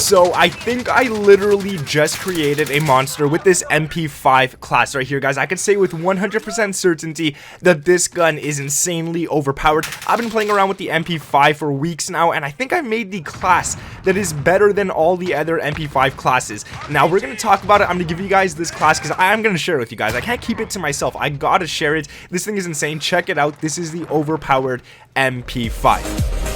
So I think I literally just created a monster with this MP5 class right here, guys. I could say with 100% certainty that this gun is insanely overpowered. I've been playing around with the MP5 for weeks now, and I think I made the class that is better than all the other MP5 classes. Now we're going to talk about it. I'm going to give you guys this class because I'm going to share it with you guys. I can't keep it to myself. I gotta share it. This thing is insane. Check it out. This is the overpowered MP5.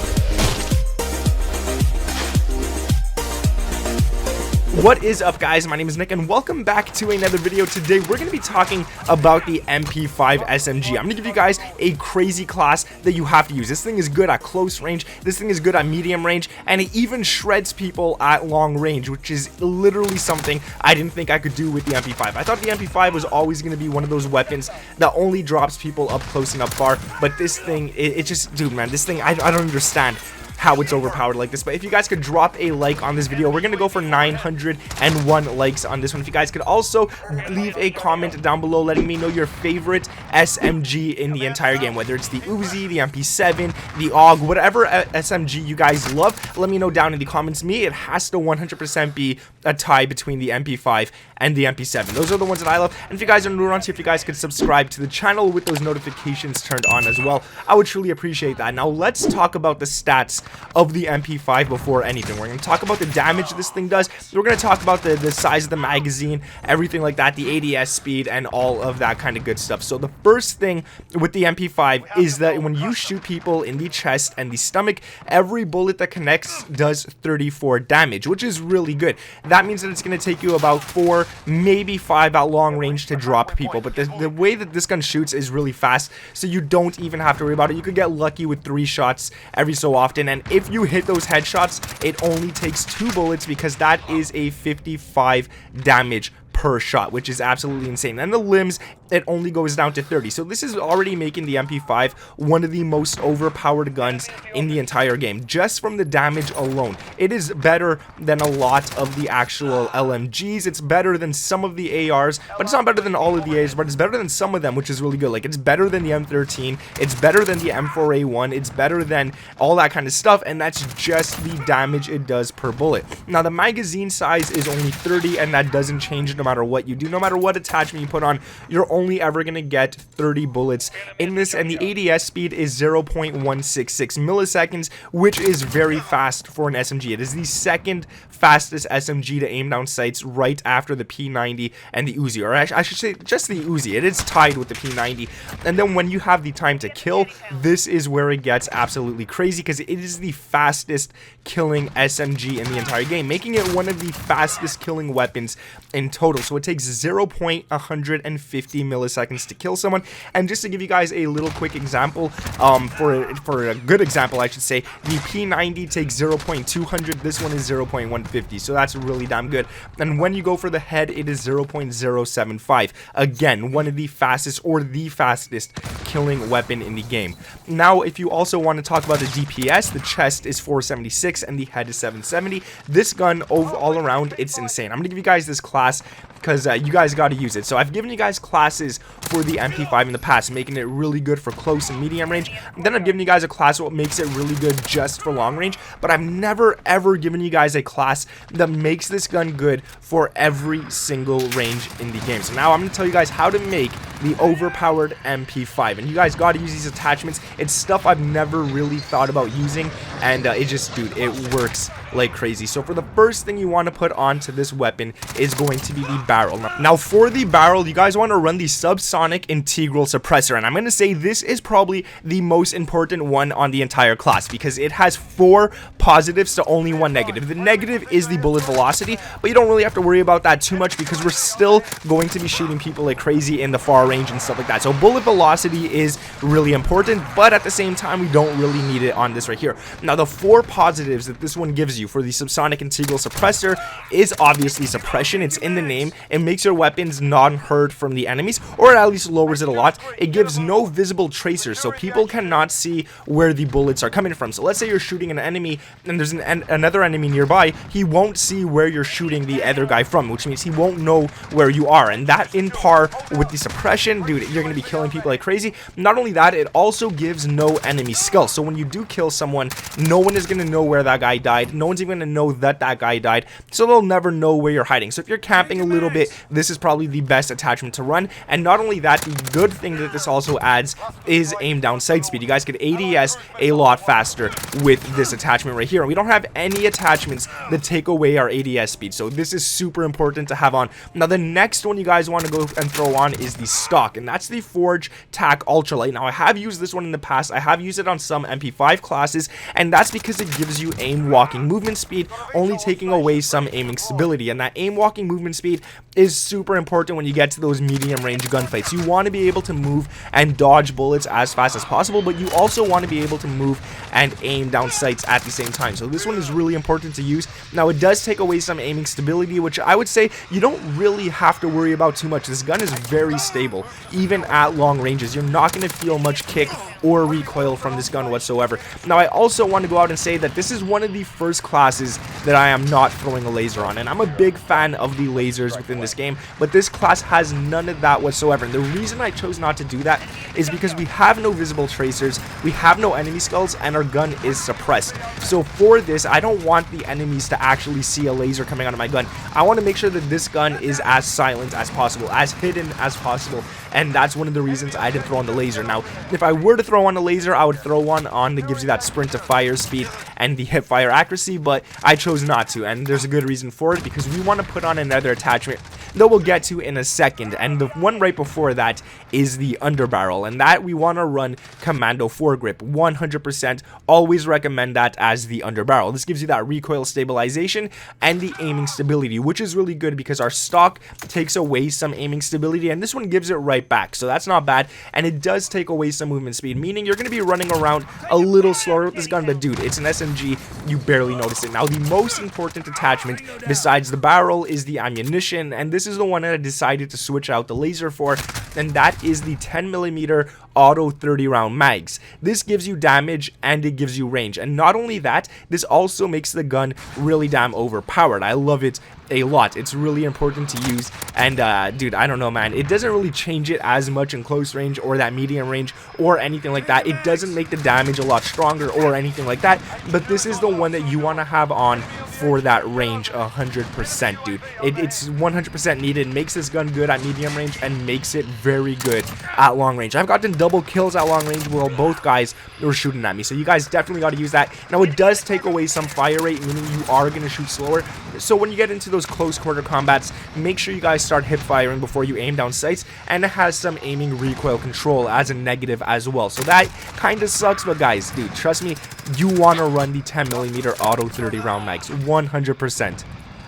What is up, guys? My name is Nick and welcome back to another video. Today we're going to be talking about the MP5 SMG. I'm going to give you guys a crazy class that you have to use. This thing is good at close range, this thing is good at medium range, and it even shreds people at long range, which is literally something I didn't think I could do with the MP5. I thought the MP5 was always going to be one of those weapons that only drops people up close and up far, but this thing, it just, dude, man, this thing, I don't understand how it's overpowered like this. But if you guys could drop a like on this video, we're gonna go for 901 likes on this one. If you guys could also leave a comment down below letting me know your favorite SMG in the entire game, whether it's the Uzi, the MP7, the AUG, whatever SMG you guys love, let me know down in the comments. Me, it has to 100% be a tie between the MP5 and the MP7. Those are the ones that I love. And if you guys are new around here, if you guys could subscribe to the channel with those notifications turned on as well, I would truly appreciate that. Now let's talk about the stats of the MP5 before anything. We're going to talk about the damage this thing does. We're going to talk about the size of the magazine, everything like that, the ADS speed, and all of that kind of good stuff. So the first thing with the MP5 is that when you shoot people in the chest and the stomach, every bullet that connects does 34 damage, which is really good. That means that it's going to take you about 4, maybe 5 at long range to drop people. But the way that this gun shoots is really fast, so you don't even have to worry about it. You could get lucky with 3 shots every so often, and if you hit those headshots, it only takes 2 bullets because that is a 55 damage per shot, which is absolutely insane. And the limbs, it only goes down to 30. So this is already making the MP5 one of the most overpowered guns in the entire game, just from the damage alone. It is better than a lot of the actual LMGs. It's better than some of the ARs, but it's not better than all of the ARs, but it's better than some of them, which is really good. Like, it's better than the M13, it's better than the M4A1, it's better than all that kind of stuff, and that's just the damage it does per bullet. Now, the magazine size is only 30, and that doesn't change no matter what you do. No matter what attachment you put on, you're only ever going to get 30 bullets in this, and the ADS speed is 0.166 milliseconds, which is very fast for an SMG. It is the second fastest SMG to aim down sights, right after the P90 and the Uzi, or I should say just the Uzi. It is tied with the P90. And then when you have the time to kill, this is where it gets absolutely crazy, because it is the fastest killing SMG in the entire game, making it one of the fastest killing weapons in total. So it takes 0.150 milliseconds to kill someone. And just to give you guys a little quick example, for a good example, I should say, the P90 takes 0.200, this one is 0.150, so that's really damn good. And when you go for the head, it is 0.075, again, one of the fastest, or the fastest killing weapon in the game. Now, if you also want to talk about the DPS, the chest is 476 and the head is 770. This gun, all around, it's insane. I'm gonna give you guys this class because you guys got to use it. So I've given you guys classes for the MP5 in the past, making it really good for close and medium range. And then I've given you guys a class what makes it really good just for long range, but I've never ever given you guys a class that makes this gun good for every single range in the game. So now I'm going to tell you guys how to make the overpowered MP5, and you guys got to use these attachments. It's stuff I've never really thought about using, and it just, dude, it works like crazy. So for the first thing you want to put onto this weapon is going to be the barrel. Now for the barrel, you guys want to run the subsonic integral suppressor, and I'm going to say this is probably the most important one on the entire class, because it has 4 positives to only 1 negative. The negative is the bullet velocity, but you don't really have to worry about that too much because we're still going to be shooting people like crazy in the far range and stuff like that. So bullet velocity is really important, but at the same time, we don't really need it on this right here. Now the 4 positives that this one gives you for the subsonic integral suppressor is obviously suppression. It's in the name. It makes your weapons non-heard from the enemies, or at least lowers it a lot. It gives no visible tracers, so people cannot see where the bullets are coming from. So let's say you're shooting an enemy and there's another enemy nearby, he won't see where you're shooting the other guy from, which means he won't know where you are. And that, in par with the suppression, dude, you're going to be killing people like crazy. Not only that, it also gives no enemy skull. So when you do kill someone, no one is going to know where that guy died. No one's even gonna know that that guy died, so they'll never know where you're hiding. So if you're camping a little bit, this is probably the best attachment to run. And not only that, the good thing that this also adds is aim down sight speed. You guys could ADS a lot faster with this attachment right here. And we don't have any attachments that take away our ADS speed, so this is super important to have on. Now the next one you guys want to go and throw on is the stock, and that's the Forge Tac Ultralight. Now I have used this one in the past. I have used it on some MP5 classes, and that's because it gives you aim walking movement speed, only taking away some aiming stability. And that aim walking movement speed is super important when you get to those medium range gunfights. You want to be able to move and dodge bullets as fast as possible, but you also want to be able to move and aim down sights at the same time. So this one is really important to use. Now it does take away some aiming stability, which I would say you don't really have to worry about too much. This gun is very stable even at long ranges. You're not going to feel much kick or recoil from this gun whatsoever. Now I also want to go out and say that this is one of the first classes that I am not throwing a laser on, and I'm a big fan of the lasers within this game, but this class has none of that whatsoever. And the reason I chose not to do that is because we have no visible tracers, we have no enemy skulls, and our gun is suppressed. So for this, I don't want the enemies to actually see a laser coming out of my gun. I want to make sure that this gun is as silent as possible, as hidden as possible, and that's one of the reasons I didn't throw on the laser. Now if I were to throw on a laser, I would throw one on that gives you that sprint to fire speed and the hip fire accuracy, but I chose not to, and there's a good reason for it, because we want to put on another attachment that we'll get to in a second. And the one right before that is the underbarrel, and that we want to run commando foregrip 100%. Always recommend that as the underbarrel. This gives you that recoil stabilization and the aiming stability, which is really good because our stock takes away some aiming stability and this one gives it right back, so that's not bad. And it does take away some movement speed, meaning you're going to be running around a little slower with this gun, but dude, it's an SMG, you barely notice it. Now the most important attachment besides the barrel is the ammunition, and this is the one that I decided to switch out the laser for, and that is the 10mm auto 30 round mags. This gives you damage and it gives you range, and not only that, this also makes the gun really damn overpowered. I love it a lot. It's really important to use, and dude, I don't know, man, it doesn't really change it as much in close range or that medium range or anything like that. It doesn't make the damage a lot stronger or anything like that, but this is the one that you want to have on for that range 100%, dude. It's 100% needed. It makes this gun good at medium range and makes it very good at long range. I've gotten double kills at long range while both guys were shooting at me, so you guys definitely got to use that. Now it does take away some fire rate, meaning you are going to shoot slower, so when you get into those close quarter combats, make sure you guys start hip firing before you aim down sights, and it has some aiming recoil control as a negative as well, so that kind of sucks. But guys, dude, trust me, you want to run the 10mm auto 30 round mags 100%.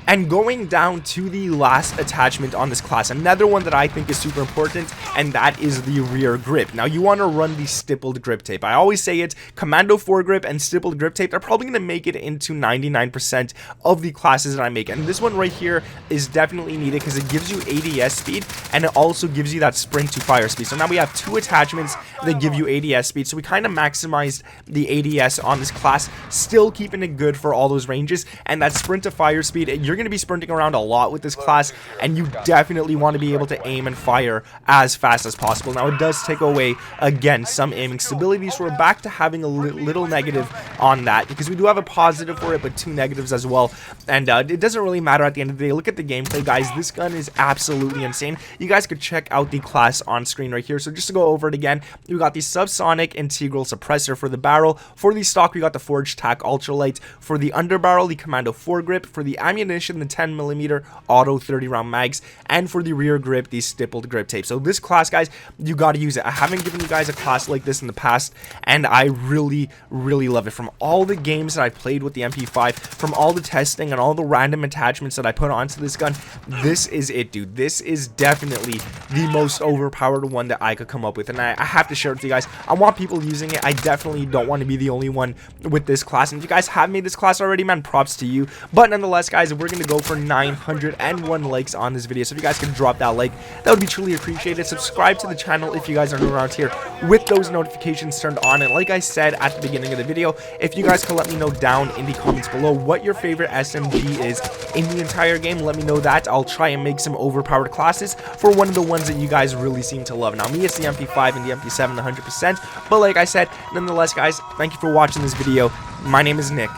And going down to the last attachment on this class, another one that I think is super important, and that is the rear grip. Now you want to run the stippled grip tape. I always say it, commando foregrip and stippled grip tape, they're probably going to make it into 99% of the classes that I make, and this one right here is definitely needed because it gives you ADS speed and it also gives you that sprint to fire speed. So now we have two attachments that give you ADS speed, so we kind of maximized the ADS on this class, still keeping it good for all those ranges. And that sprint to fire speed, you're going to be sprinting around a lot with this class, and you definitely want to be able to aim and fire as fast as possible. Now it does take away, again, some aiming stability, so we're back to having a little negative on that, because we do have a positive for it, but two negatives as well. And it doesn't really matter at the end of the day. Look at the gameplay, guys. This gun is absolutely insane. You guys could check out the class on screen right here. So just to go over it again, we got the subsonic integral suppressor for the barrel. For the stock, we got the Forge Tac Ultralight. For the underbarrel, the commando foregrip. For the ammunition, the 10mm auto 30 round mags. And for the rear grip, the stippled grip tape. So this class, guys, you got to use it. I haven't given you guys a class like this in the past, and I really love it. From all the games that I played with the MP5, from all the testing and all the random attachments that I put onto this gun, this is it, dude. This is definitely the most overpowered one that I could come up with, and I have to share it with you guys. I want people using it. I definitely don't want to be the only one with this class, and if you guys have made this class already, man, props to you. But nonetheless, guys, we're gonna go for 901 likes on this video, so if you guys can drop that like, that would be truly appreciated. Subscribe to the channel if you guys are new around here with those notifications turned on, and like I said at the beginning of the video, if you guys can let me know down in the comments below what your favorite SMG is in the entire game, let me know that. I'll try and make some overpowered classes for one of the ones that you guys really seem to love. Now me, it's the MP5 and the MP7 100%, but like I said, nonetheless, guys, thank you for watching this video. My name is Nick,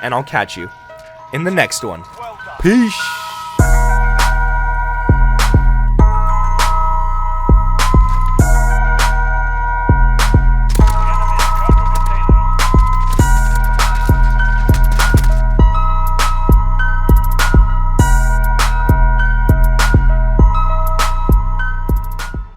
and I'll catch you in the next one. Peace.